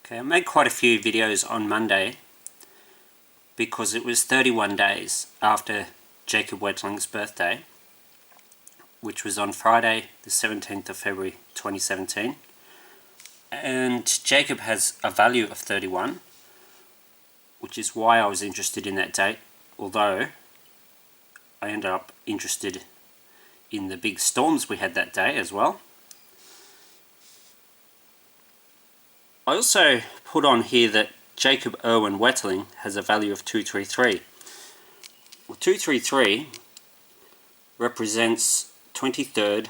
Okay, I made quite a few videos on Monday because it was 31 days after Jacob Wetling's birthday, which was on Friday the 17th of February 2017. And Jacob has a value of 31, which is why I was interested in that date, although I ended up interested in the big storms we had that day as well. I also put on here that Jacob Irwin Wetling has a value of 233. Well, 233 represents 23rd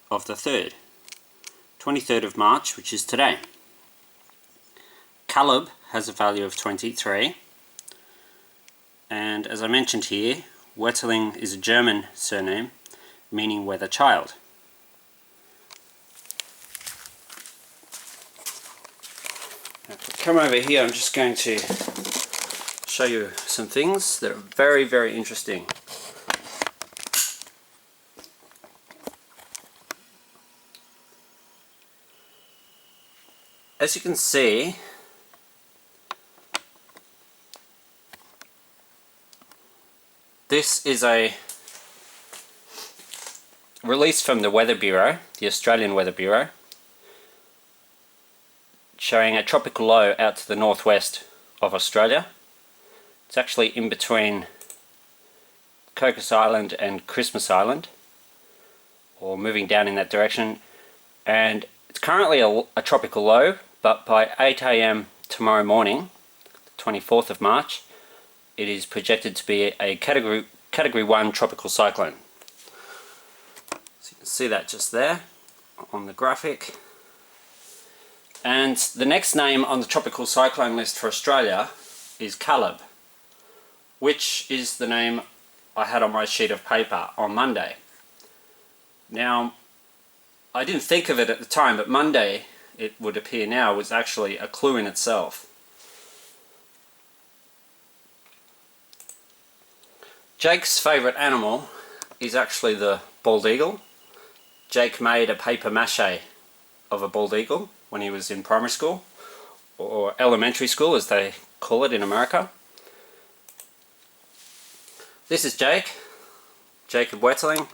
of the 3rd. 23rd of March, which is today. Caleb has a value of 23. And as I mentioned here, Wetling is a German surname, meaning weather child. Come over here, I'm just going to show you some things that are very, very interesting. As you can see, this is a release from the Weather Bureau, the Australian Weather Bureau, showing a tropical low out to the northwest of Australia. It's actually in between Cocos Island and Christmas Island, or moving down in that direction, and it's currently a tropical low, but by 8 AM tomorrow morning, the 24th of March, it is projected to be a category 1 tropical cyclone. So you can see that just there on the graphic. And the next name on the tropical cyclone list for Australia is Caleb, which is the name I had on my sheet of paper on Monday. Now, I didn't think of it at the time, but Monday, it would appear now, was actually a clue in itself. Jake's favourite animal is actually the bald eagle. Jake made a paper mache of a bald eagle when he was in primary school, or elementary school as they call it in America. This is Jacob Wetling,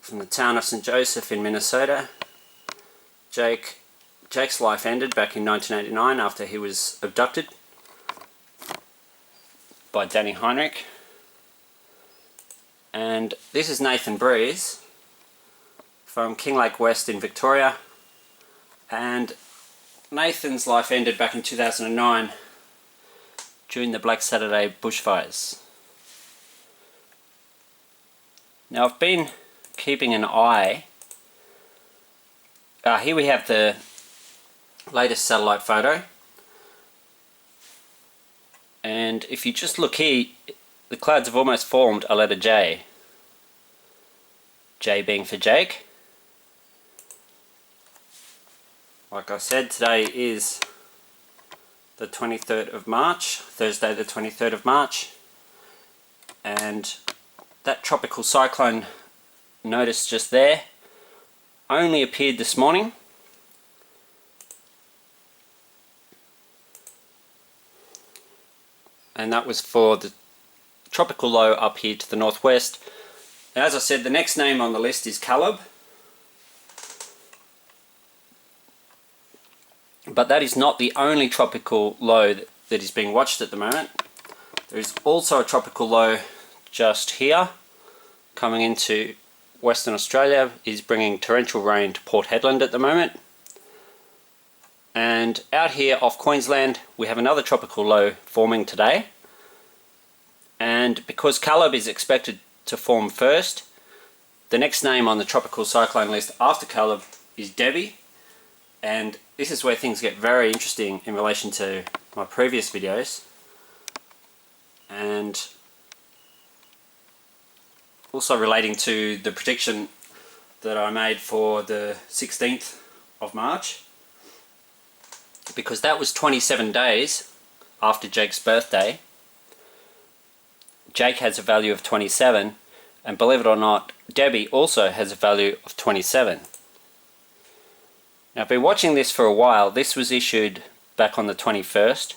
from the town of St. Joseph in Minnesota. Jake's life ended back in 1989 after he was abducted by Danny Heinrich. And this is Nathan Breeze from Kinglake West in Victoria. And Nathan's life ended back in 2009 during the Black Saturday bushfires. Now, I've been keeping an eye. Here we have the latest satellite photo, and if you just look here, the clouds have almost formed a letter J. J being for Jake. Like I said, today is the 23rd of March, Thursday the 23rd of March, and that tropical cyclone notice just there only appeared this morning. And that was for the tropical low up here to the northwest. And as I said, the next name on the list is Caleb. But that is not the only tropical low that is being watched at the moment. There is also a tropical low just here, coming into Western Australia, is bringing torrential rain to Port Hedland at the moment. And out here off Queensland, we have another tropical low forming today. And because Caleb is expected to form first, the next name on the tropical cyclone list after Caleb is Debbie. And this is where things get very interesting in relation to my previous videos. And also relating to the prediction that I made for the 16th of March. Because that was 27 days after Jake's birthday. Jake has a value of 27, and believe it or not, Debbie also has a value of 27. Now I've been watching this for a while. This was issued back on the 21st,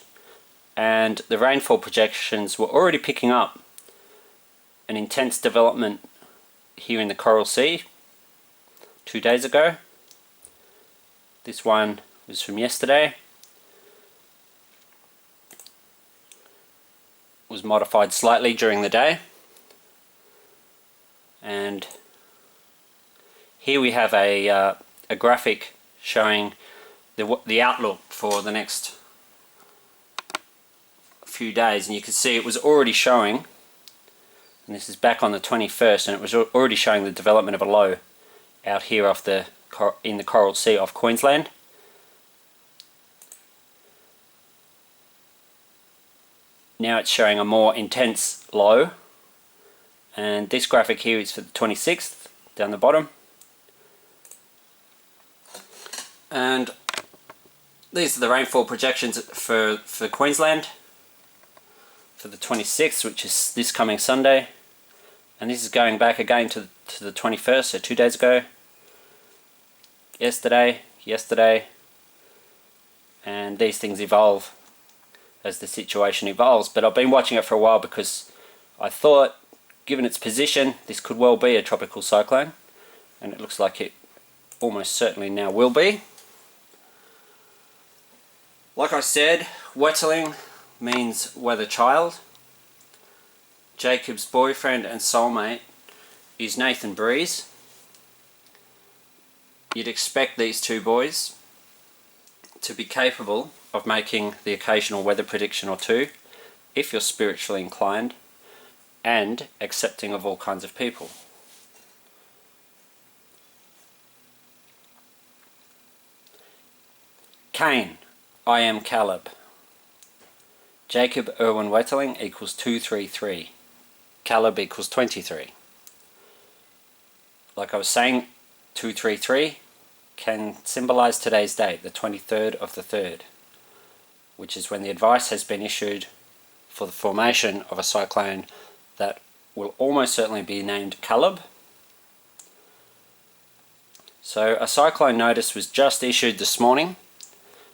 and the rainfall projections were already picking up an intense development here in the Coral Sea 2 days ago. This one was from yesterday. Was modified slightly during the day, and here we have a graphic showing the outlook for the next few days, and you can see it was already showing, and this is back on the 21st, and it was already showing the development of a low out here off in the Coral Sea off Queensland. Now it's showing a more intense low, and this graphic here is for the 26th down the bottom, and these are the rainfall projections for Queensland for the 26th, which is this coming Sunday, and this is going back again to the 21st, so 2 days ago, yesterday, and these things evolve as the situation evolves. But I've been watching it for a while because I thought, given its position, this could well be a tropical cyclone, and it looks like it almost certainly now will be. Like I said, Wetterling means weather child. Jacob's boyfriend and soulmate is Nathan Breeze. You'd expect these two boys to be capable of making the occasional weather prediction or two, if you're spiritually inclined and accepting of all kinds of people. Cain, I am Caleb. Jacob Irwin Wetterling equals 233. Caleb equals 23. Like I was saying, 233 can symbolize today's date, the 23rd of the 3rd, which is when the advice has been issued for the formation of a cyclone that will almost certainly be named Caleb. So a cyclone notice was just issued this morning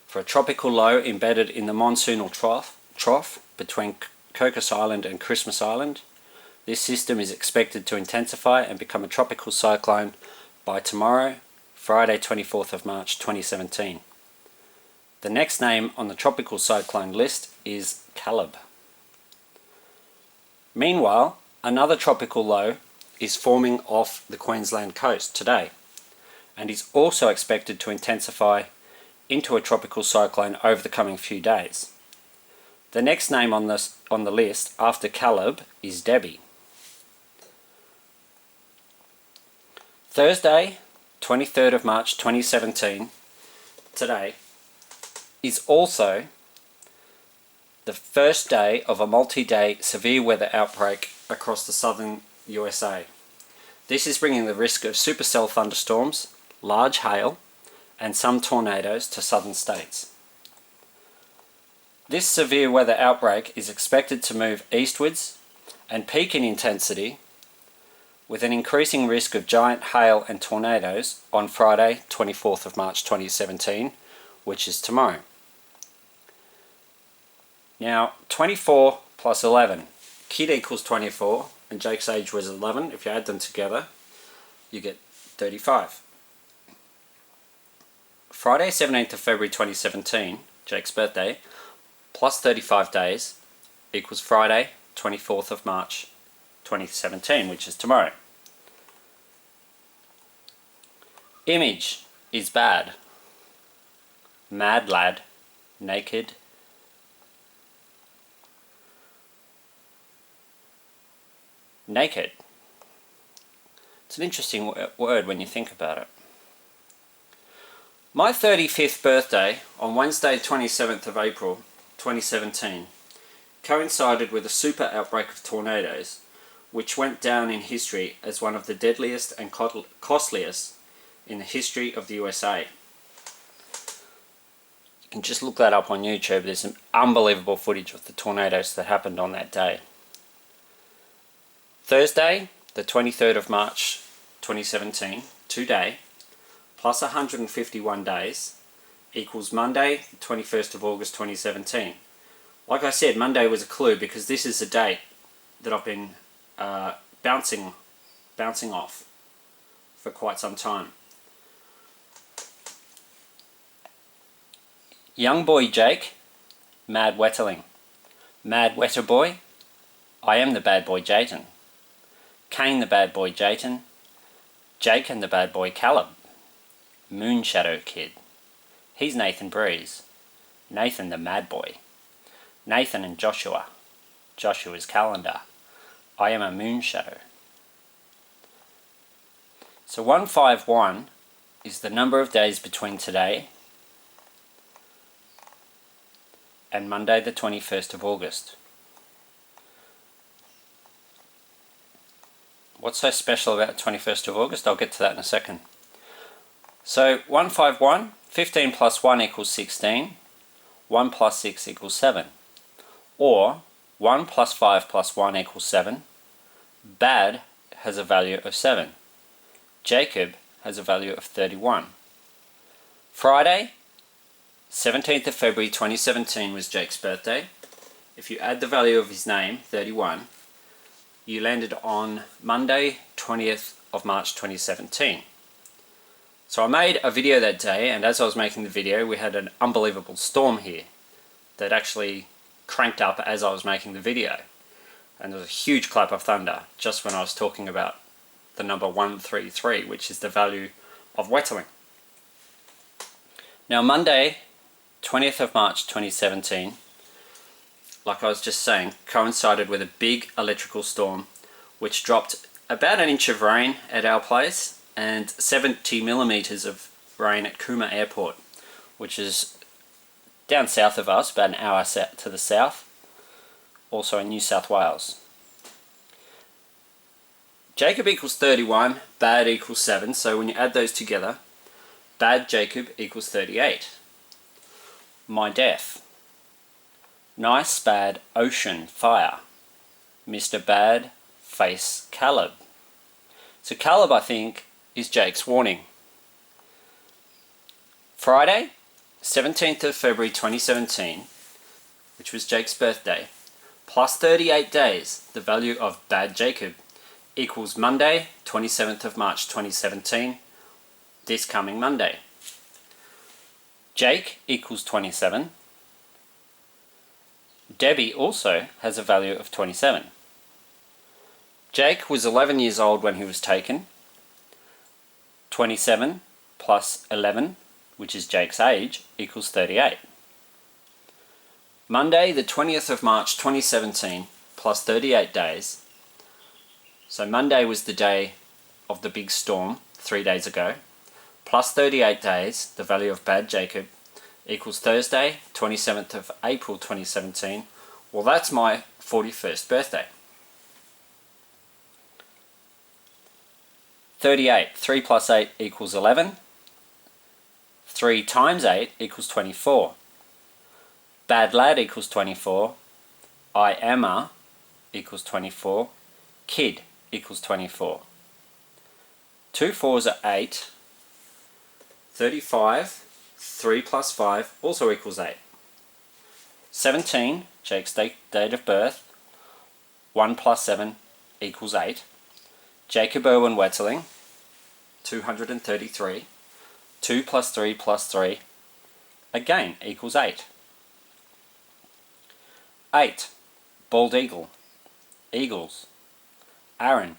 for a tropical low embedded in the monsoonal trough between Cocos Island and Christmas Island. This system is expected to intensify and become a tropical cyclone by tomorrow, Friday 24th of March 2017. The next name on the tropical cyclone list is Caleb. Meanwhile, another tropical low is forming off the Queensland coast today, and is also expected to intensify into a tropical cyclone over the coming few days. The next name on the list after Caleb is Debbie. Thursday, 23rd of March 2017, today, is also the first day of a multi-day severe weather outbreak across the southern USA. This is bringing the risk of supercell thunderstorms, large hail, and some tornadoes to southern states. This severe weather outbreak is expected to move eastwards and peak in intensity, with an increasing risk of giant hail and tornadoes on Friday, 24th of March 2017, which is tomorrow. Now, 24 plus 11. Kid equals 24, and Jake's age was 11. If you add them together, you get 35. Friday, 17th of February 2017, Jake's birthday, plus 35 days equals Friday, 24th of March 2017, which is tomorrow. Image is bad. Mad lad, naked. Naked. It's an interesting word when you think about it. My 35th birthday on Wednesday 27th of April 2017 coincided with a super outbreak of tornadoes, which went down in history as one of the deadliest and costliest in the history of the USA. You can just look that up on YouTube. There's some unbelievable footage of the tornadoes that happened on that day. Thursday, the 23rd of March 2017, today, plus 151 days equals Monday, the 21st of August 2017. Like I said, Monday was a clue because this is a date that I've been bouncing off for quite some time. Young boy Jake, mad wetterling. Mad wetter boy, I am the bad boy Jatan. Kane the bad boy Jatan. Jake and the bad boy Caleb. Moon shadow kid. He's Nathan Breeze. Nathan the mad boy. Nathan and Joshua. Joshua's calendar. I am a moon shadow. So 151 is the number of days between today and Monday the 21st of August. What's so special about the 21st of August? I'll get to that in a second. So 151, 15 plus 1 equals 16, 1 plus 6 equals 7. Or 1 plus 5 plus 1 equals 7. Bad has a value of 7. Jacob has a value of 31. Friday, 17th of February 2017 was Jake's birthday. If you add the value of his name, 31, you landed on Monday, 20th of March 2017. So I made a video that day, and as I was making the video, we had an unbelievable storm here that actually cranked up as I was making the video. And there was a huge clap of thunder just when I was talking about the number 133, which is the value of wetterling. Now Monday, 20th of March 2017, like I was just saying, coincided with a big electrical storm which dropped about an inch of rain at our place and 70 millimeters of rain at Cooma Airport, which is down south of us, about an hour to the south, also in New South Wales. Jacob equals 31, bad equals 7, so when you add those together, bad Jacob equals 38. My death. Nice bad ocean fire. Mr. Bad face Caleb. So Caleb, I think, is Jake's warning. Friday, 17th of February 2017, which was Jake's birthday, plus 38 days, the value of bad Jacob, equals Monday, 27th of March 2017, this coming Monday. Jake equals 27. Debbie also has a value of 27. Jake was 11 years old when he was taken. 27 plus 11, which is Jake's age, equals 38. Monday, the 20th of March 2017, plus 38 days. So Monday was the day of the big storm 3 days ago. Plus 38 days, the value of bad Jacob, equals Thursday, 27th of April 2017. Well, that's my 41st birthday. 38. 3 plus 8 equals 11. 3 times 8 equals 24. Bad lad equals 24. I am a equals 24. Kid equals 24. 2 4s are 8. 35. 3 plus 5 also equals 8. 17, Jake's date of birth. 1 plus 7 equals 8. Jacob Irwin Wetterling, 233. 2 plus 3 plus 3, again, equals 8. 8, bald eagle. Eagles. Aaron.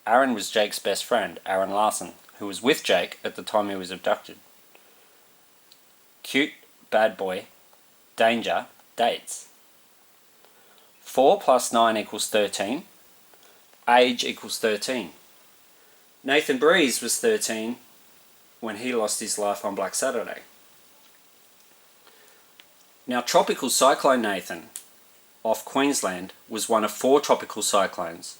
Aaron was Jake's best friend, Aaron Larson, who was with Jake at the time he was abducted. Cute, bad boy. Danger, dates. 4 plus 9 equals 13. Age equals 13. Nathan Breeze was 13 when he lost his life on Black Saturday. Now, Tropical Cyclone Nathan off Queensland was one of 4 tropical cyclones.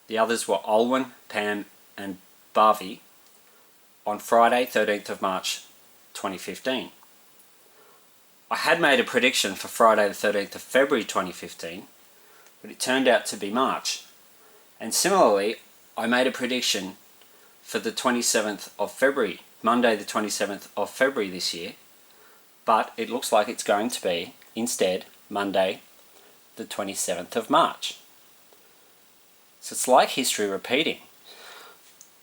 The others were Olwen, Pam and Barvey on Friday, 13th of March 2015. I had made a prediction for Friday the 13th of February 2015, but it turned out to be March. And similarly, I made a prediction for the 27th of February, Monday the 27th of February this year, but it looks like it's going to be, instead, Monday the 27th of March. So it's like history repeating.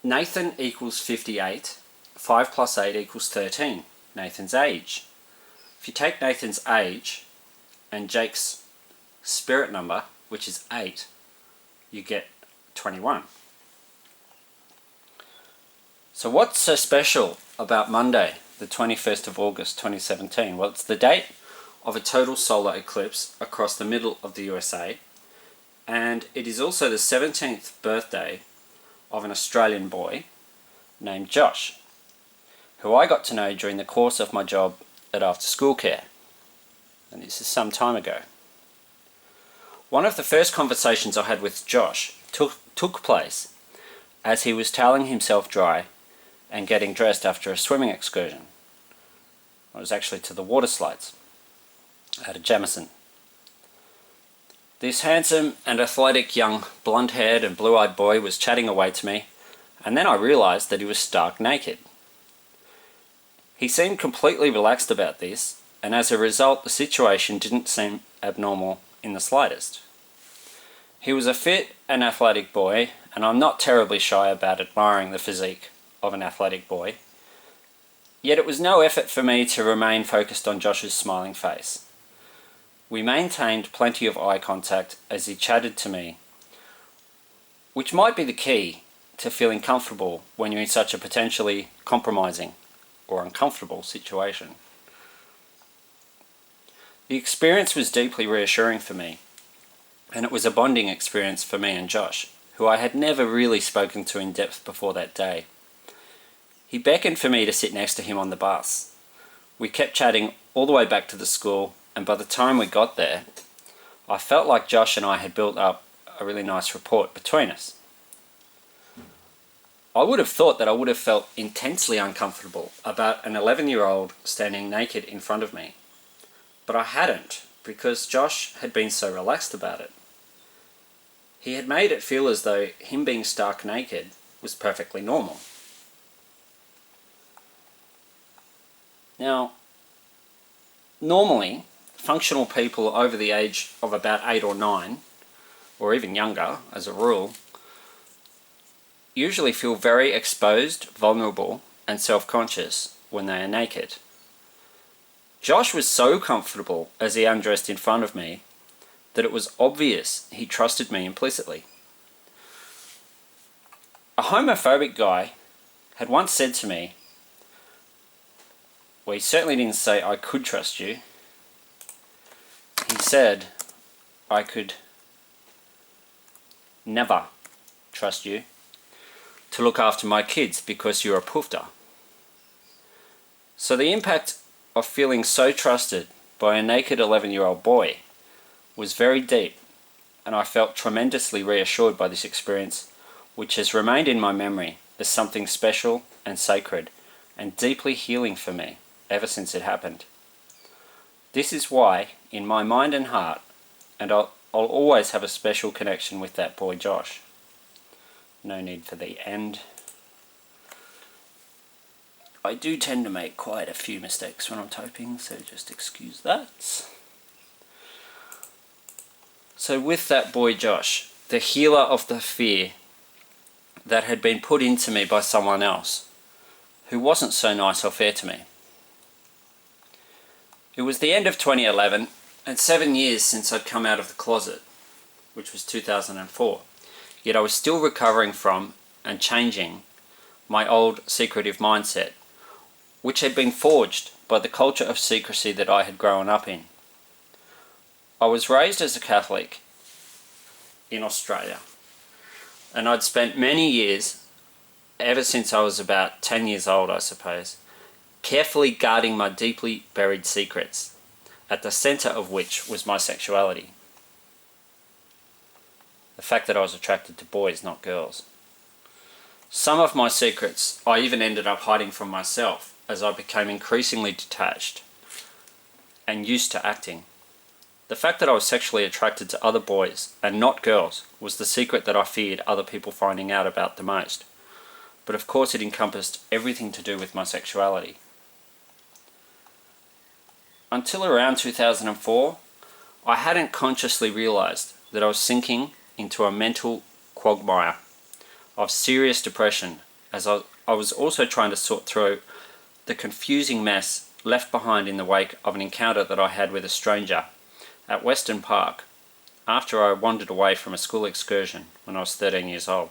Nathan equals 58, 5 plus 8 equals 13, Nathan's age. If you take Nathan's age and Jake's spirit number, which is 8, you get 21. So what's so special about Monday, the 21st of August 2017? Well, it's the date of a total solar eclipse across the middle of the USA, and it is also the 17th birthday of an Australian boy named Josh, who I got to know during the course of my job at After School Care, and this is some time ago. One of the first conversations I had with Josh took place as he was toweling himself dry and getting dressed after a swimming excursion. I was actually to the water slides at a Jamison. This handsome and athletic young blonde-haired and blue-eyed boy was chatting away to me, and then I realised that he was stark naked. He seemed completely relaxed about this, and as a result the situation didn't seem abnormal in the slightest. He was a fit and athletic boy, and I'm not terribly shy about admiring the physique of an athletic boy, yet it was no effort for me to remain focused on Josh's smiling face. We maintained plenty of eye contact as he chatted to me, which might be the key to feeling comfortable when you're in such a potentially compromising or uncomfortable situation. The experience was deeply reassuring for me, and it was a bonding experience for me and Josh, who I had never really spoken to in depth before that day. He beckoned for me to sit next to him on the bus. We kept chatting all the way back to the school, and by the time we got there, I felt like Josh and I had built up a really nice rapport between us. I would have thought that I would have felt intensely uncomfortable about an 11-year-old standing naked in front of me, but I hadn't, because Josh had been so relaxed about it. He had made it feel as though him being stark naked was perfectly normal. Now, normally, functional people over the age of about 8 or 9, or even younger as a rule, usually feel very exposed, vulnerable, and self-conscious when they are naked. Josh was so comfortable as he undressed in front of me that it was obvious he trusted me implicitly. A homophobic guy had once said to me, well, he certainly didn't say I could trust you. He said I could never trust you to look after my kids because you're a poofter. So the impact of feeling so trusted by a naked 11-year-old boy was very deep, and I felt tremendously reassured by this experience, which has remained in my memory as something special and sacred and deeply healing for me ever since it happened. This is why, in my mind and heart, and I'll always have a special connection with that boy Josh. No need for the end. I do tend to make quite a few mistakes when I'm typing, so just excuse that. So with that boy Josh, the healer of the fear that had been put into me by someone else, who wasn't so nice or fair to me. It was the end of 2011, and 7 years since I'd come out of the closet, which was 2004. Yet I was still recovering from and changing my old secretive mindset, which had been forged by the culture of secrecy that I had grown up in. I was raised as a Catholic in Australia, and I'd spent many years, ever since I was about 10 years old I suppose, carefully guarding my deeply buried secrets, at the centre of which was my sexuality. The fact that I was attracted to boys, not girls. Some of my secrets I even ended up hiding from myself as I became increasingly detached and used to acting. The fact that I was sexually attracted to other boys and not girls was the secret that I feared other people finding out about the most. but of course it encompassed everything to do with my sexuality. Until around 2004, I hadn't consciously realised that I was sinking into a mental quagmire of serious depression, as I was also trying to sort through the confusing mess left behind in the wake of an encounter that I had with a stranger at Western Park after I wandered away from a school excursion when I was 13 years old.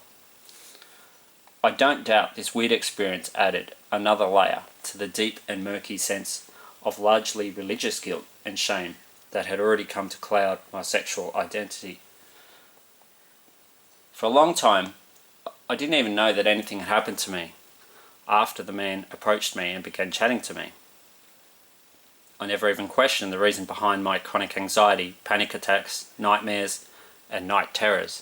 I don't doubt this weird experience added another layer to the deep and murky sense of largely religious guilt and shame that had already come to cloud my sexual identity. For a long time, I didn't even know that anything had happened to me after the man approached me and began chatting to me. I never even questioned the reason behind my chronic anxiety, panic attacks, nightmares, and night terrors.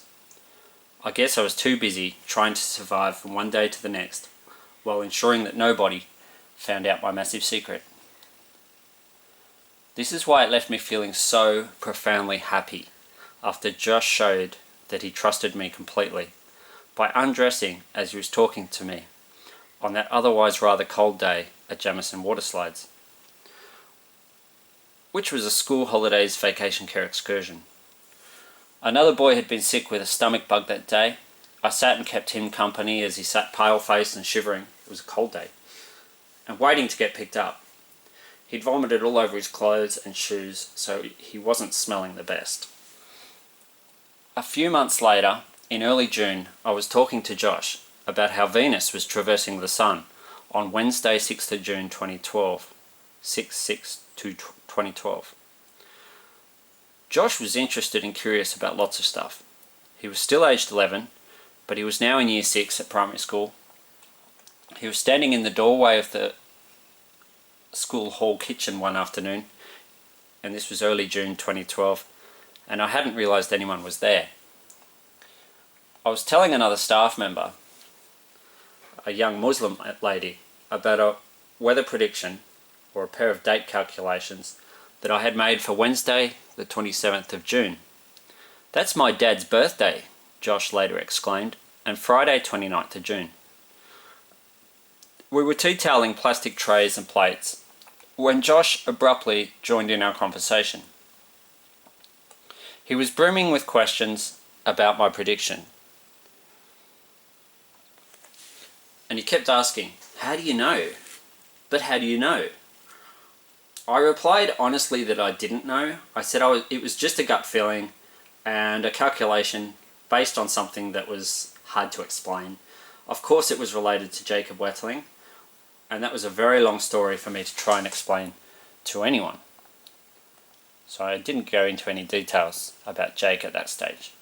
I guess I was too busy trying to survive from one day to the next, while ensuring that nobody found out my massive secret. This is why it left me feeling so profoundly happy after Josh showed that he trusted me completely by undressing as he was talking to me on that otherwise rather cold day at Jamison Waterslides, which was a school holidays vacation care excursion. Another boy had been sick with a stomach bug that day. I sat and kept him company as he sat pale-faced and shivering. It was a cold day, and waiting to get picked up. He'd vomited all over his clothes and shoes, so he wasn't smelling the best. A few months later, in early June, I was talking to Josh about how Venus was traversing the Sun on Wednesday, 6th of June 2012. 6/6/2012. Josh was interested and curious about lots of stuff. He was still aged 11, but he was now in year 6 at primary school. He was standing in the doorway of the school hall kitchen one afternoon, and this was early June 2012, and I hadn't realised anyone was there. I was telling another staff member, a young Muslim lady, about a weather prediction or a pair of date calculations that I had made for Wednesday, the 27th of June. "That's my dad's birthday," Josh later exclaimed, "and Friday, 29th of June. We were detailing plastic trays and plates when Josh abruptly joined in our conversation. He was brimming with questions about my prediction, and he kept asking, "How do you know? But how do you know?" I replied honestly that I didn't know. I said it was just a gut feeling and a calculation based on something that was hard to explain. Of course it was related to Jacob Wetterling, and that was a very long story for me to try and explain to anyone. So I didn't go into any details about Jake at that stage.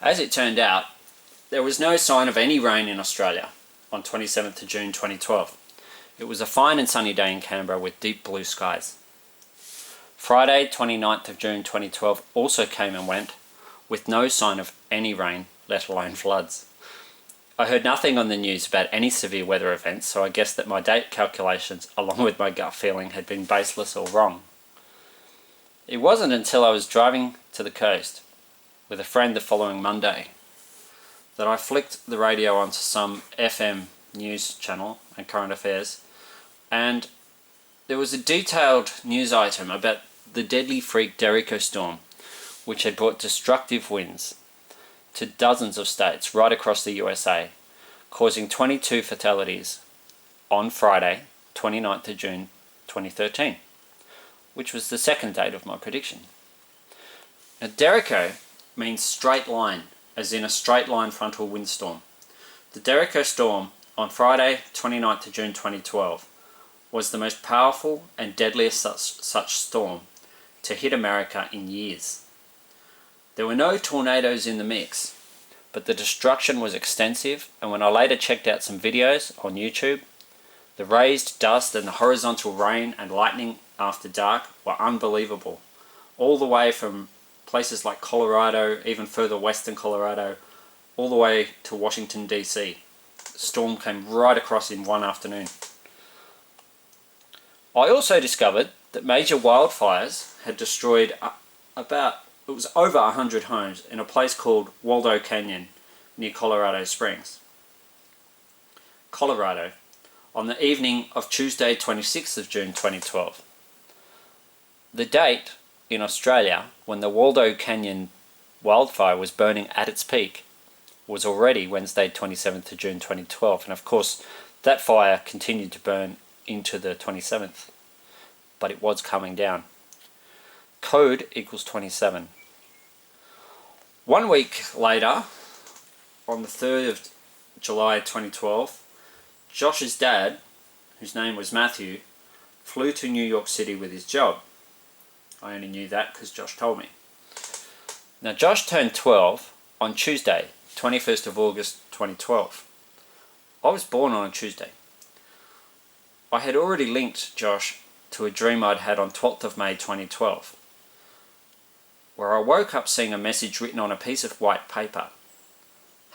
As it turned out, there was no sign of any rain in Australia on 27th of June 2012. It was a fine and sunny day in Canberra with deep blue skies. Friday, 29th of June 2012 also came and went, with no sign of any rain, let alone floods. I heard nothing on the news about any severe weather events, so I guessed that my date calculations, along with my gut feeling, had been baseless or wrong. It wasn't until I was driving to the coast with a friend the following Monday that I flicked the radio onto some FM news channel and current affairs, and there was a detailed news item about the deadly freak Derico storm, which had brought destructive winds to dozens of states right across the USA, causing 22 fatalities on Friday, 29th of June 2013, which was the second date of my prediction. Now, Derico means straight line, as in a straight line frontal windstorm. The Derico storm on Friday, 29th of June 2012, was the most powerful and deadliest such storm to hit America in years. There were no tornadoes in the mix, but the destruction was extensive, and when I later checked out some videos on YouTube, the raised dust and the horizontal rain and lightning after dark were unbelievable, all the way from places like Colorado, even further western Colorado, all the way to Washington DC. The storm came right across in one afternoon. I also discovered that major wildfires had destroyed it was over 100 homes in a place called Waldo Canyon near Colorado Springs. Colorado, on the evening of Tuesday 26th of June 2012. The date in Australia when the Waldo Canyon wildfire was burning at its peak was already Wednesday 27th of June 2012, and of course that fire continued to burn into the 27th, but it was coming down. Code equals 27. 1 week later, on the 3rd of July 2012, Josh's dad, whose name was Matthew, flew to New York City with his job. I only knew that because Josh told me. Now Josh turned 12 on Tuesday, 21st of August 2012. I was born on a Tuesday. I had already linked Josh to a dream I'd had on 12th of May 2012, where I woke up seeing a message written on a piece of white paper.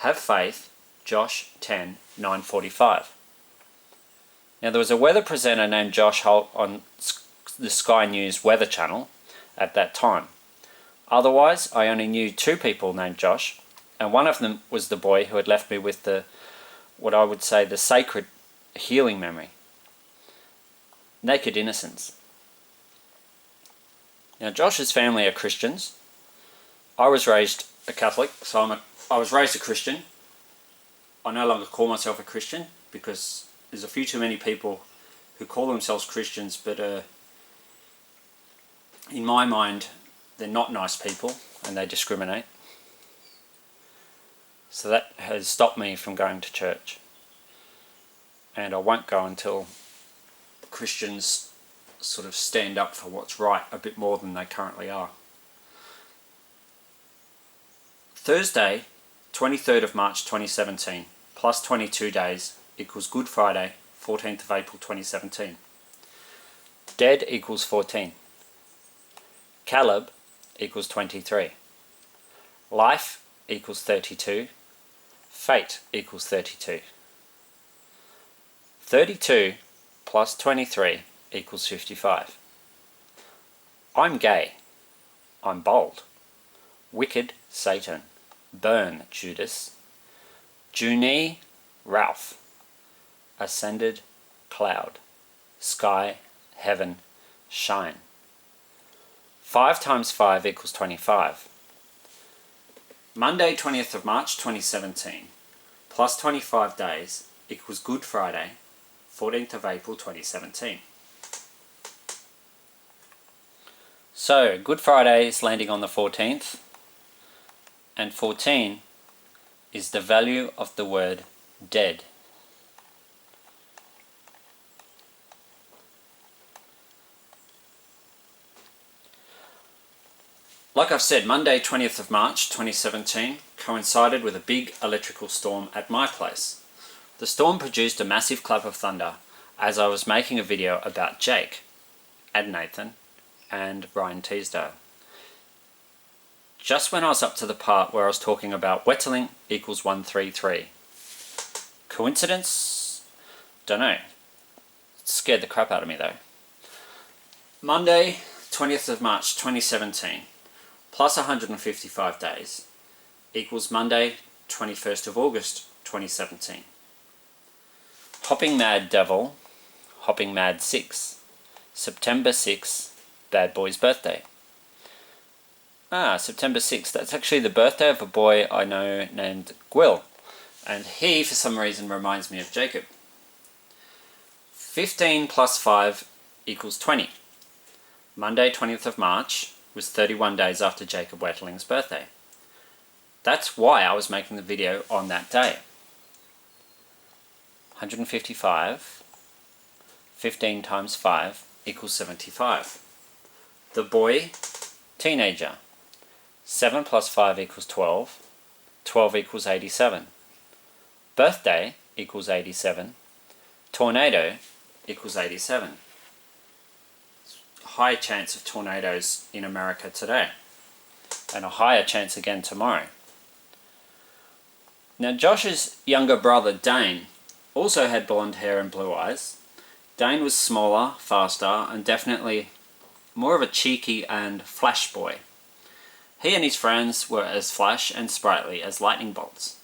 Have faith, Josh 10, 9:45. Now there was a weather presenter named Josh Holt on the Sky News Weather Channel at that time. Otherwise, I only knew 2 people named Josh, and one of them was the boy who had left me with what I would say the sacred healing memory. Naked innocence. Now Josh's family are Christians. I was raised a Catholic, so I was raised a Christian. I no longer call myself a Christian because there's a few too many people who call themselves Christians, but in my mind they're not nice people and they discriminate. So that has stopped me from going to church, and I won't go until Christians sort of stand up for what's right a bit more than they currently are. Thursday, 23rd of March 2017, plus 22 days equals Good Friday, 14th of April 2017. Dead equals 14. Caleb equals 23. Life equals 32. Fate equals 32. 32 plus 23 equals 55. I'm gay. I'm bold. Wicked Satan. Burn Judas. Junie Ralph. Ascended cloud. Sky, heaven, shine. 5 times 5 equals 25. Monday 20th of March 2017 plus 25 days equals Good Friday, 14th of April 2017. So, Good Friday is landing on the 14th, and 14 is the value of the word dead. Like I've said, Monday 20th of March 2017 coincided with a big electrical storm at my place. The storm produced a massive clap of thunder as I was making a video about Jake and Nathan and Ryan Teasdale. Just when I was up to the part where I was talking about Wetterling equals 133. Coincidence? Dunno. It scared the crap out of me though. Monday 20th of March 2017 plus 155 days equals Monday 21st of August 2017. Hopping Mad Devil, Hopping Mad 6, September 6, Bad Boy's birthday. September 6th, that's actually the birthday of a boy I know named Gwill, and he for some reason reminds me of Jacob. 15 plus 5 equals 20. Monday 20th of March was 31 days after Jacob Wetterling's birthday. That's why I was making the video on that day. 155, 15 times 5 equals 75. The boy, teenager. 7 plus 5 equals 12. 12 equals 87. Birthday equals 87. Tornado equals 87. High chance of tornadoes in America today, and a higher chance again tomorrow. Now Josh's younger brother Dane also had blonde hair and blue eyes. Dane was smaller, faster, and definitely more of a cheeky and flash boy. He and his friends were as flash and sprightly as lightning bolts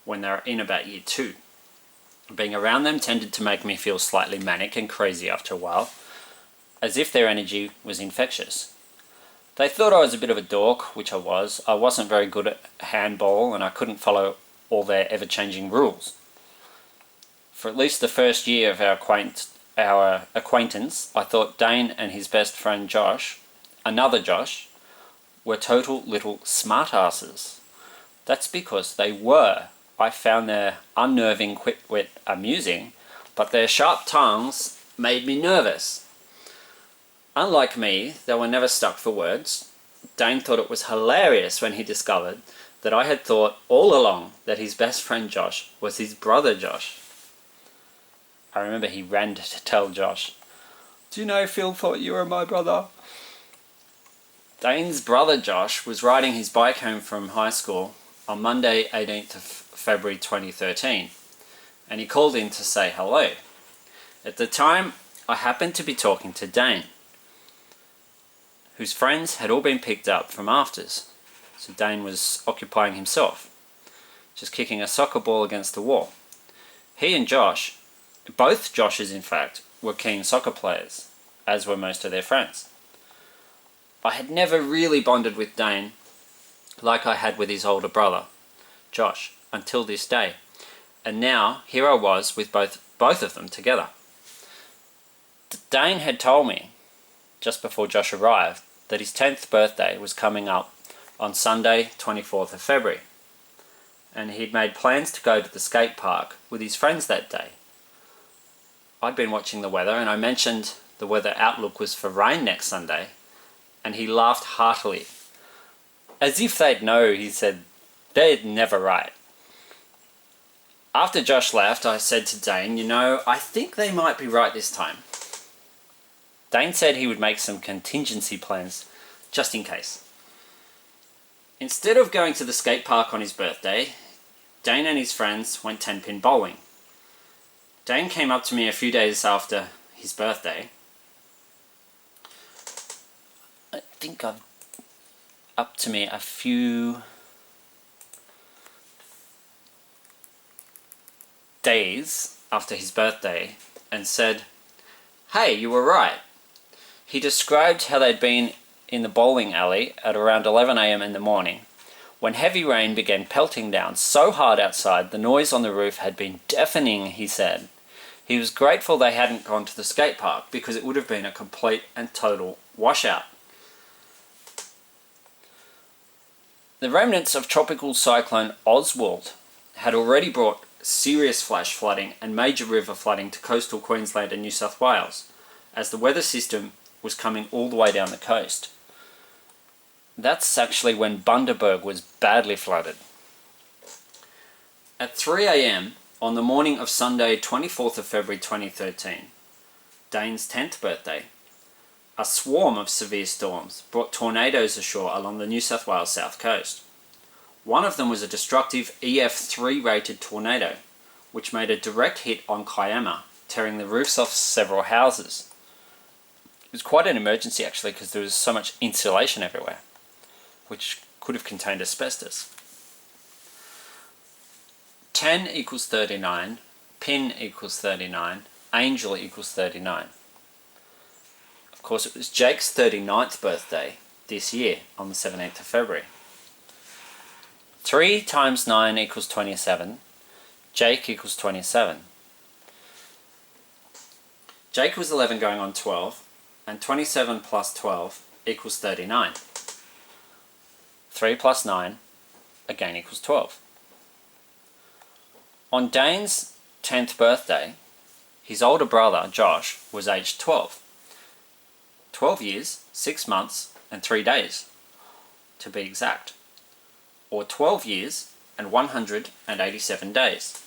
when they were in about year 2. Being around them tended to make me feel slightly manic and crazy after a while, as if their energy was infectious. They thought I was a bit of a dork, which I was. I wasn't very good at handball and I couldn't follow all their ever-changing rules. For at least the first year of our acquaintance, I thought Dane and his best friend Josh, another Josh, were total little smartasses. That's because they were. I found their unnerving wit amusing, but their sharp tongues made me nervous. Unlike me, they were never stuck for words. Dane thought it was hilarious when he discovered that I had thought all along that his best friend Josh was his brother Josh. I remember he ran to tell Josh, "Do you know Phil thought you were my brother?" Dane's brother Josh was riding his bike home from high school on Monday 18th of February 2013, and he called in to say hello. At the time, I happened to be talking to Dane, whose friends had all been picked up from afters, so Dane was occupying himself, just kicking a soccer ball against the wall. He and Josh, both Joshes in fact, were keen soccer players, as were most of their friends. I had never really bonded with Dane like I had with his older brother, Josh, until this day, and now here I was with both of them together. Dane had told me, just before Josh arrived, that his 10th birthday was coming up on Sunday, 24th of February, and he'd made plans to go to the skate park with his friends that day. I'd been watching the weather, and I mentioned the weather outlook was for rain next Sunday, and he laughed heartily. As if they'd know, he said, they'd never right. After Josh left, I said to Dane, I think they might be right this time. Dane said he would make some contingency plans, just in case. Instead of going to the skate park on his birthday, Dane and his friends went 10-pin bowling. Dane came up to me a few days after his birthday. I think up to me a few days after his birthday and said, "Hey, you were right." He described how they'd been in the bowling alley at around 11 a.m. in the morning when heavy rain began pelting down so hard outside the noise on the roof had been deafening, he said. He was grateful they hadn't gone to the skate park because it would have been a complete and total washout. The remnants of tropical cyclone Oswald had already brought serious flash flooding and major river flooding to coastal Queensland and New South Wales, as the weather system was coming all the way down the coast. That's actually when Bundaberg was badly flooded. At 3 a.m. on the morning of Sunday 24th of February 2013, Dane's 10th birthday, a swarm of severe storms brought tornadoes ashore along the New South Wales south coast. One of them was a destructive EF3 rated tornado, which made a direct hit on Kiama, tearing the roofs off several houses. It was quite an emergency actually, because there was so much insulation everywhere, which could have contained asbestos. 10 equals 39, pin equals 39, angel equals 39. Of course, it was Jake's 39th birthday this year on the 17th of February. 3 times 9 equals 27. Jake equals 27. Jake was 11 going on 12, and 27 plus 12 equals 39. 3 plus 9 again equals 12. On Dane's 10th birthday, his older brother, Josh, was aged 12. 12 years, 6 months, and 3 days, to be exact. Or 12 years and 187 days.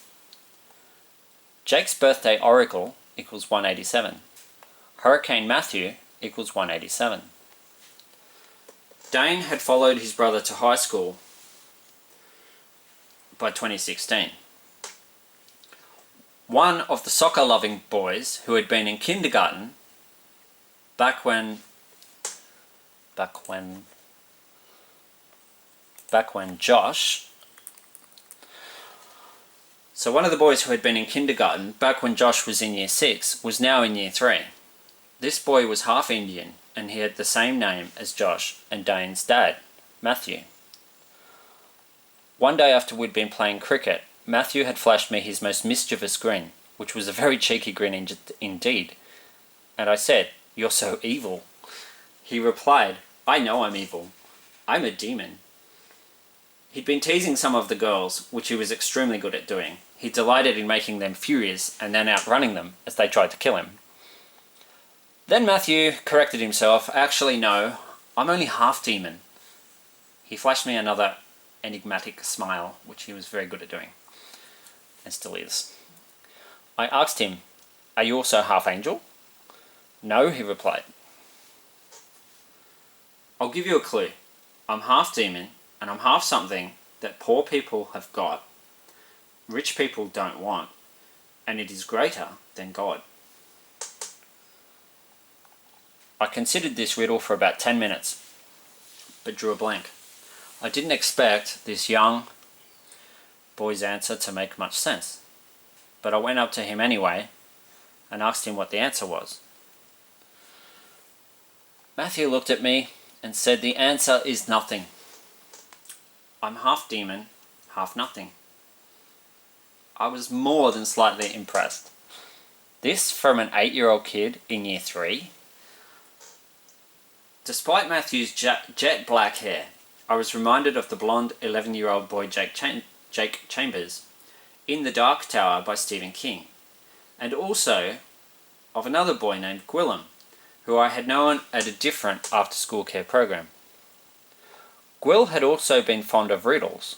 Jake's birthday oracle equals 187. Hurricane Matthew equals 187. Dane had followed his brother to high school by 2016. One of the soccer-loving boys who had been in kindergarten back when Josh So one of the boys who had been in kindergarten back when Josh was in year 6 was now in year 3. This boy was half Indian and he had the same name as Josh and Dane's dad, Matthew. One day after we'd been playing cricket, Matthew had flashed me his most mischievous grin, which was a very cheeky grin indeed, and I said, "You're so evil." He replied, "I know I'm evil. I'm a demon." He'd been teasing some of the girls, which he was extremely good at doing. He delighted in making them furious and then outrunning them as they tried to kill him. Then Matthew corrected himself. "Actually, no, I'm only half demon." He flashed me another enigmatic smile, which he was very good at doing, and still is. I asked him, "Are you also half angel?" "No," he replied. "I'll give you a clue. I'm half demon, and I'm half something that poor people have got, rich people don't want, and it is greater than God." I considered this riddle for about 10 minutes, but drew a blank. I didn't expect this young boy's answer to make much sense, but I went up to him anyway and asked him what the answer was. Matthew looked at me and said, "The answer is nothing. I'm half demon, half nothing." I was more than slightly impressed. This from an 8-year-old kid in year 3? Despite Matthew's jet black hair, I was reminded of the blonde 11-year-old boy Jake Chambers in The Dark Tower by Stephen King, and also of another boy named Gwillem, who I had known at a different after-school care program. Gwill had also been fond of riddles.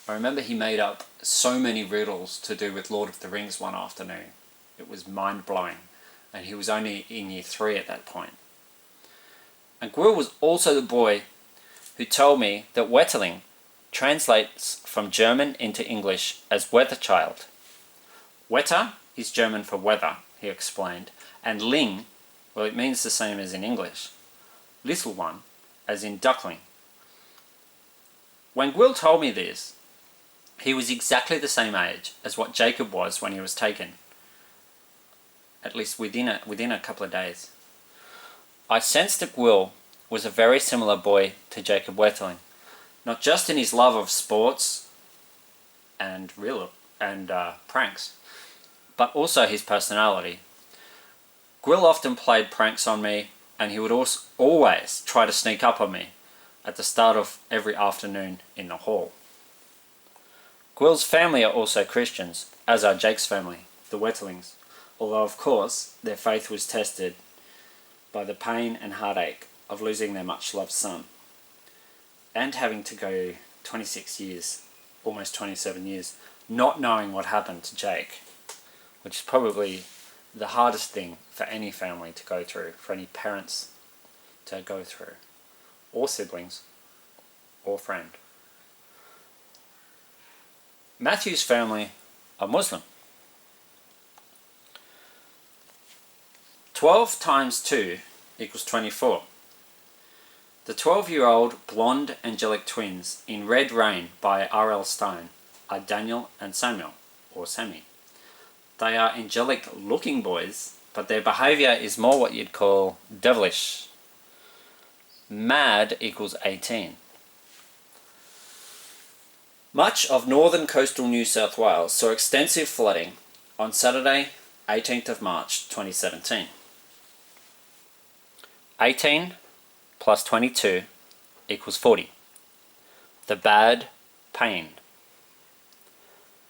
I remember he made up so many riddles to do with Lord of the Rings one afternoon. It was mind-blowing, and he was only in year 3 at that point. And Gwill was also the boy who told me that Wetterling translates from German into English as weather child. Wetter is German for weather, he explained, and Ling, well, it means the same as in English. Little one, as in duckling. When Gwill told me this, he was exactly the same age as what Jacob was when he was taken, at least within a couple of days. I sensed that Gwill was a very similar boy to Jacob Wetterling, not just in his love of sports and pranks, but also his personality. Gwill often played pranks on me, and he would always try to sneak up on me at the start of every afternoon in the hall. Gwill's family are also Christians, as are Jake's family, the Wetterlings, although of course their faith was tested by the pain and heartache of losing their much-loved son, and having to go 26 years, almost 27 years, not knowing what happened to Jake, which is probably the hardest thing for any family to go through, for any parents to go through, or siblings, or friend. Matthew's family are Muslim. 12 times 2 equals 24. The 12-year-old blonde angelic twins in Red Rain by R.L. Stein are Daniel and Samuel, or Sammy. They are angelic-looking boys, but their behaviour is more what you'd call devilish. Mad equals 18. Much of northern coastal New South Wales saw extensive flooding on Saturday, 18th of March 2017. 18 plus 22 equals 40. The bad pain.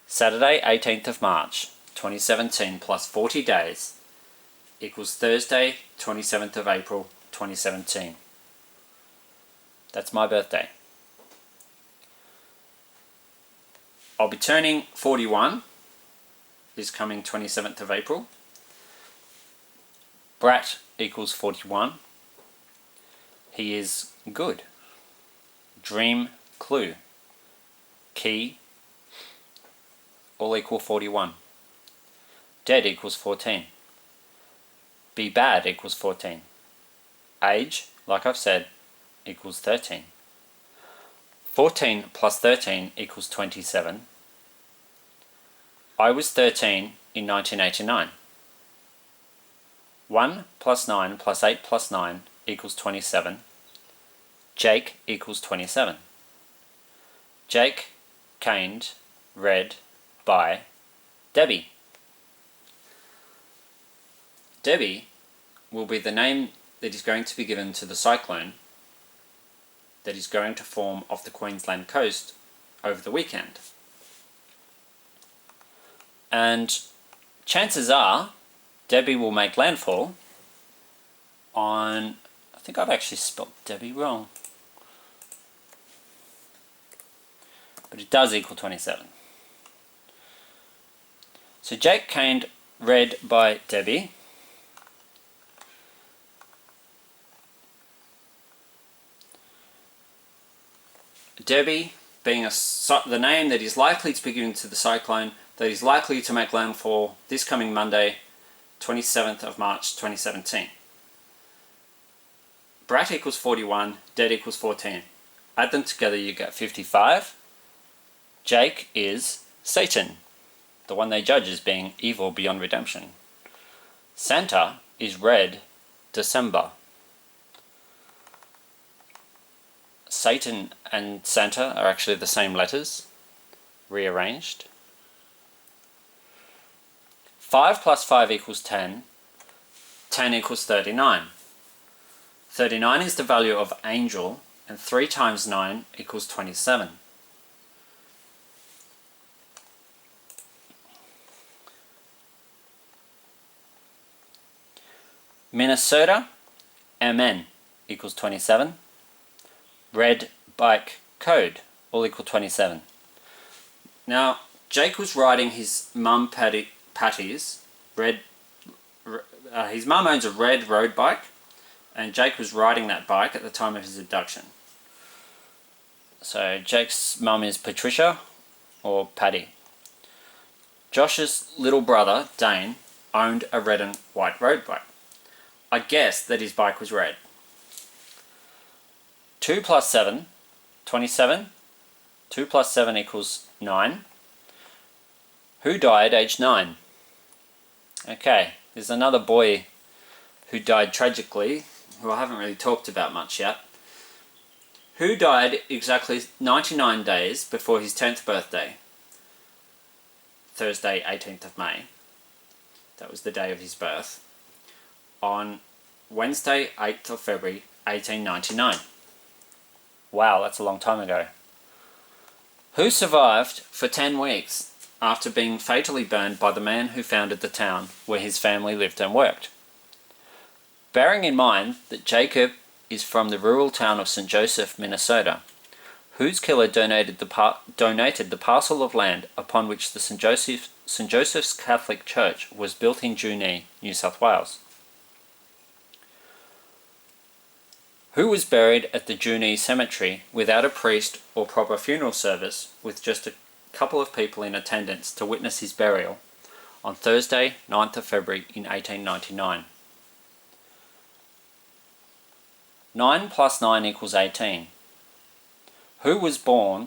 Saturday, 18th of March 2017 plus 40 days equals Thursday, 27th of April 2017. That's my birthday. I'll be turning 41 this coming 27th of April. Brat equals 41. He is good. Dream clue. Key all equal 41. Dead equals 14. Be bad equals 14. Age, like I've said, equals 13. 14 plus 13 equals 27. I was 13 in 1989. 1 plus 9 plus 8 plus 9 equals 27. Jake equals 27. Jake caned, read by Debbie. Debbie will be the name that is going to be given to the cyclone that is going to form off the Queensland coast over the weekend. And chances are Debbie will make landfall on, I think I've actually spelled Debbie wrong, but it does equal 27. So Jake caned, read by Debbie. Debbie being the name that is likely to be given to the cyclone that is likely to make landfall this coming Monday, 27th of March 2017. Brat equals 41, Dead equals 14. Add them together, you get 55. Jake is Satan, the one they judge as being evil beyond redemption. Santa is Red December. Satan and Santa are actually the same letters, rearranged. 5 plus 5 equals 10. 10 equals 39. 39 is the value of angel, and 3 times 9 equals 27. Minnesota, MN equals 27. Red bike code, all equal 27. Now, Jake was riding his mum Patty's his mum owns a red road bike, and Jake was riding that bike at the time of his abduction. So Jake's mum is Patricia or Patty. Josh's little brother, Dane, owned a red and white road bike. I guess that his bike was red. 2 plus 7, 27. 2 plus 7 equals 9. Who died aged 9? Okay, there's another boy who died tragically, who I haven't really talked about much yet. Who died exactly 99 days before his 10th birthday? Thursday, 18th of May. That was the day of his birth. On Wednesday, 8th of February, 1899. Wow, that's a long time ago. Who survived for 10 weeks after being fatally burned by the man who founded the town where his family lived and worked? Bearing in mind that Jacob is from the rural town of St. Joseph, Minnesota, whose killer donated the parcel of land upon which the St. Joseph's Catholic Church was built in Junee, New South Wales? Who was buried at the Junee Cemetery without a priest or proper funeral service, with just a couple of people in attendance to witness his burial on Thursday, 9th of February in 1899? 9 plus 9 equals 18. Who was born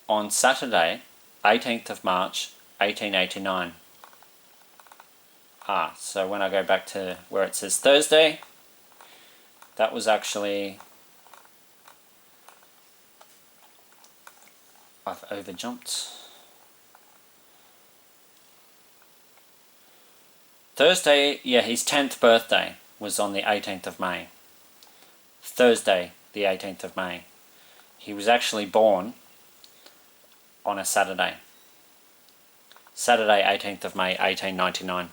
on Saturday, 18th of March, 1889? So when I go back to where it says Thursday, that was actually, I've overjumped. Thursday, yeah, his 10th birthday was on the 18th of May. Thursday, the 18th of May. He was actually born on a Saturday. Saturday, 18th of May, 1899.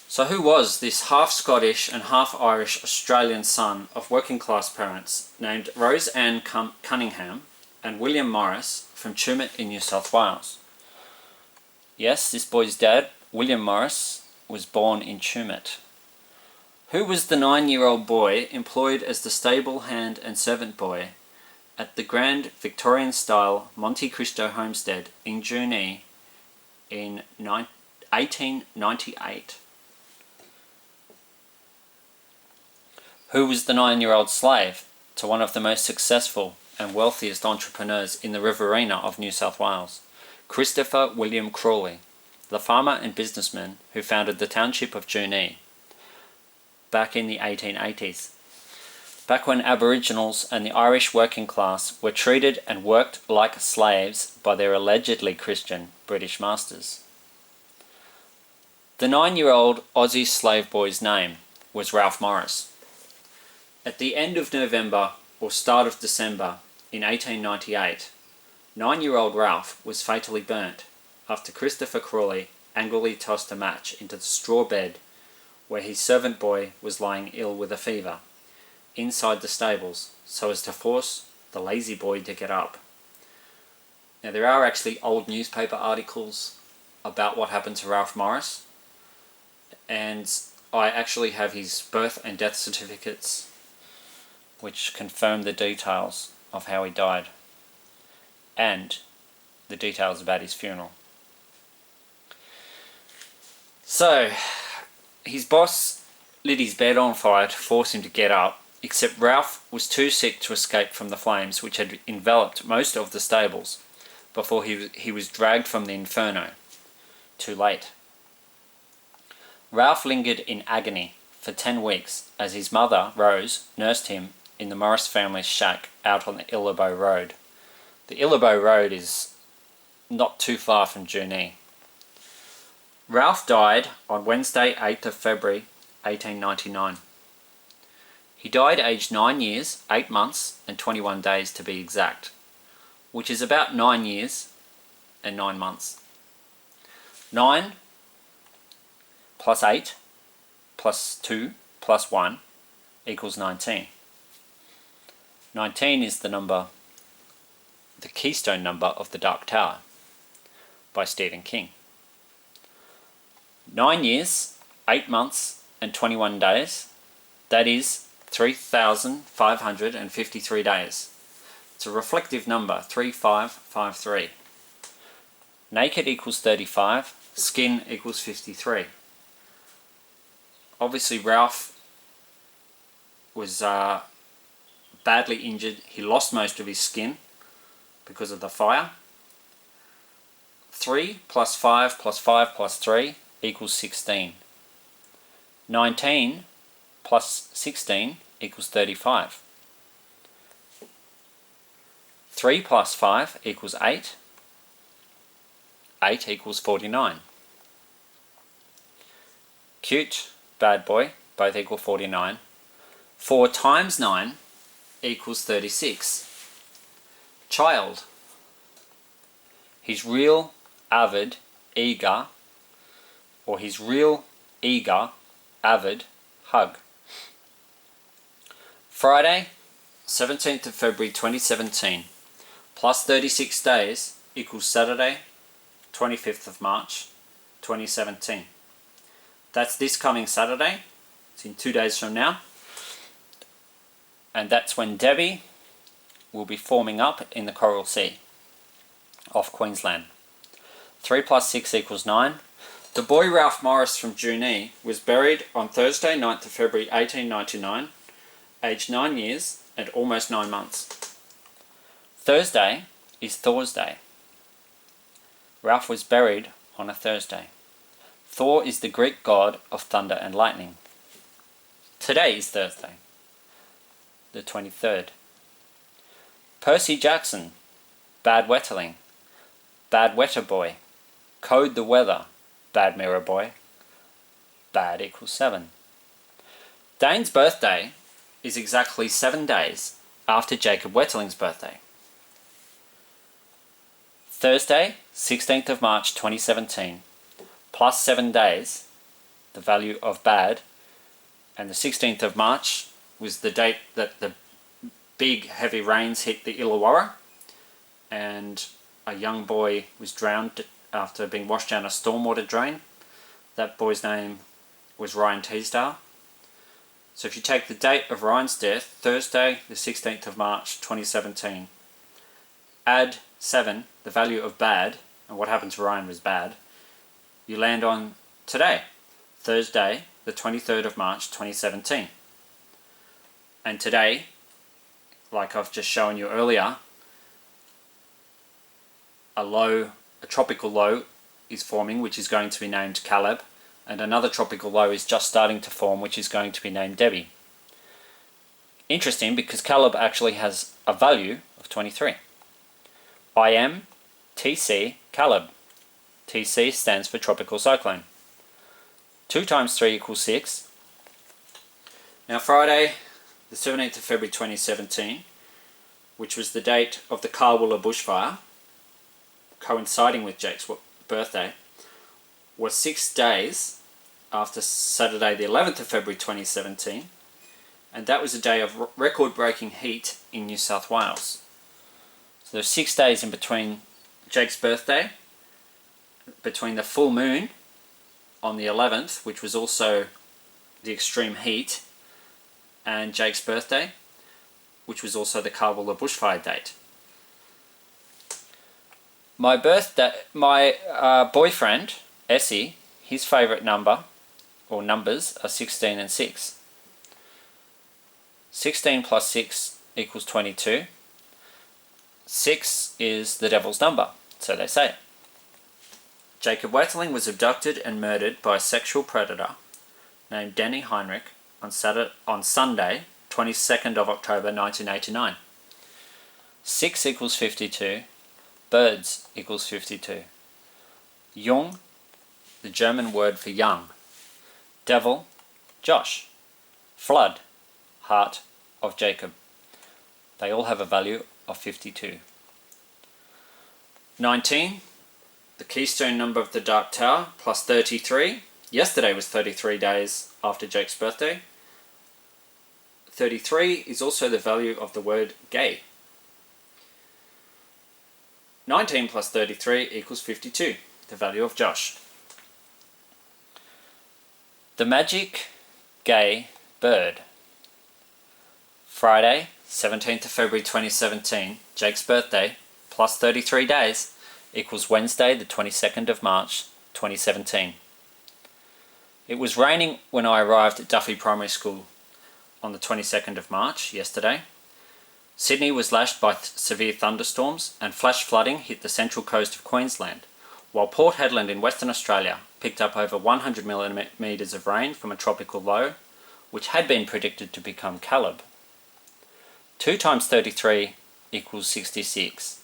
So who was this half Scottish and half Irish Australian son of working class parents named Rose Ann Cunningham and William Morris from Tumut in New South Wales? Yes, this boy's dad, William Morris, was born in Tumut. Who was the 9-year-old boy employed as the stable hand and servant boy at the grand Victorian-style Monte Cristo homestead in Junee in 1898? Who was the 9-year-old slave to one of the most successful and wealthiest entrepreneurs in the Riverina of New South Wales, Christopher William Crawley, the farmer and businessman who founded the township of Junee back in the 1880s, back when Aboriginals and the Irish working class were treated and worked like slaves by their allegedly Christian British masters. The 9-year-old Aussie slave boy's name was Ralph Morris. At the end of November or start of December in 1898, 9-year-old Ralph was fatally burnt after Christopher Crawley angrily tossed a match into the straw bed where his servant boy was lying ill with a fever, inside the stables, so as to force the lazy boy to get up. Now, there are actually old newspaper articles about what happened to Ralph Morris, and I actually have his birth and death certificates which confirm the details of how he died and the details about his funeral. So, his boss lit his bed on fire to force him to get up, except Ralph was too sick to escape from the flames which had enveloped most of the stables before he was dragged from the inferno. Too late. Ralph lingered in agony for 10 weeks as his mother, Rose, nursed him in the Morris family's shack out on the Illabo Road. The Illabo Road is not too far from Junee. Ralph died on Wednesday, 8th of February, 1899. He died aged 9 years, 8 months and 21 days to be exact, which is about 9 years and 9 months. 9 plus 8 plus 2 plus 1 equals 19. 19 is the number, the keystone number of the Dark Tower by Stephen King. 9 years, 8 months and 21 days, that is 3,553 days. It's a reflective number, 3553. Naked equals 35, skin equals 53. Obviously Ralph was badly injured. He lost most of his skin because of the fire. 3 plus 5 plus 5 plus 3 equals 16. 19 plus 16 equals 35. 3 plus 5 equals 8. 8 equals 49. Cute, bad boy, both equal 49. 4 times 9 equals 36. Child. His real, avid, eager, or his real, eager, avid hug. Friday, 17th of February 2017, plus 36 days equals Saturday, 25th of March 2017. That's this coming Saturday. It's in 2 days from now. And that's when Debbie will be forming up in the Coral Sea off Queensland. 3 plus 6 equals 9. The boy Ralph Morris from Junee was buried on Thursday, 9th of February 1899, aged 9 years and almost 9 months. Thursday is Thor's Day. Ralph was buried on a Thursday. Thor is the Greek god of thunder and lightning. Today is Thursday, the 23rd. Percy Jackson, Bad Wetterling, Bad Wetter Boy, Code the Weather, Bad Mirror Boy, Bad equals 7. Dane's birthday is exactly 7 days after Jacob Wetterling's birthday. Thursday, 16th of March 2017, plus 7 days, the value of bad, and the 16th of March was the date that the big heavy rains hit the Illawarra and a young boy was drowned after being washed down a stormwater drain. That boy's name was Ryan Teasdale. So if you take the date of Ryan's death, Thursday the 16th of March 2017, add 7, the value of bad, and what happened to Ryan was bad, you land on today, Thursday the 23rd of March 2017. And today, like I've just shown you earlier, a a tropical low is forming, which is going to be named Caleb, and another tropical low is just starting to form, which is going to be named Debbie. Interesting, because Caleb actually has a value of 23. IM TC Caleb. TC stands for tropical cyclone. 2 times 3 equals 6. Now Friday, the 17th of February 2017, which was the date of the Carwoola bushfire, coinciding with Jake's birthday, was 6 days after Saturday the 11th of February 2017, and that was a day of record-breaking heat in New South Wales. So there's 6 days in between Jake's birthday, between the full moon on the 11th, which was also the extreme heat, and Jake's birthday, which was also the Carwoola bushfire date. My boyfriend, Essie, his favourite number, or numbers, are 16 and 6. 16 plus 6 equals 22. 6 is the devil's number, so they say. Jacob Wetterling was abducted and murdered by a sexual predator named Danny Heinrich on Sunday, 22nd of October 1989. 6 equals 52. Birds equals 52. Jung, the German word for young. Devil, Josh. Flood, heart of Jacob. They all have a value of 52. 19, the keystone number of the Dark Tower, plus 33. Yesterday was 33 days after Jake's birthday. 33 is also the value of the word gay. 19 plus 33 equals 52, the value of Josh. The magic gay bird. Friday, 17th of February 2017, Jake's birthday, plus 33 days, equals Wednesday, the 22nd of March 2017. It was raining when I arrived at Duffy Primary School on the 22nd of March, yesterday. Sydney was lashed by severe thunderstorms, and flash flooding hit the central coast of Queensland, while Port Hedland in Western Australia picked up over 100 millimetres of rain from a tropical low, which had been predicted to become Caleb. 2 times 33 equals 66.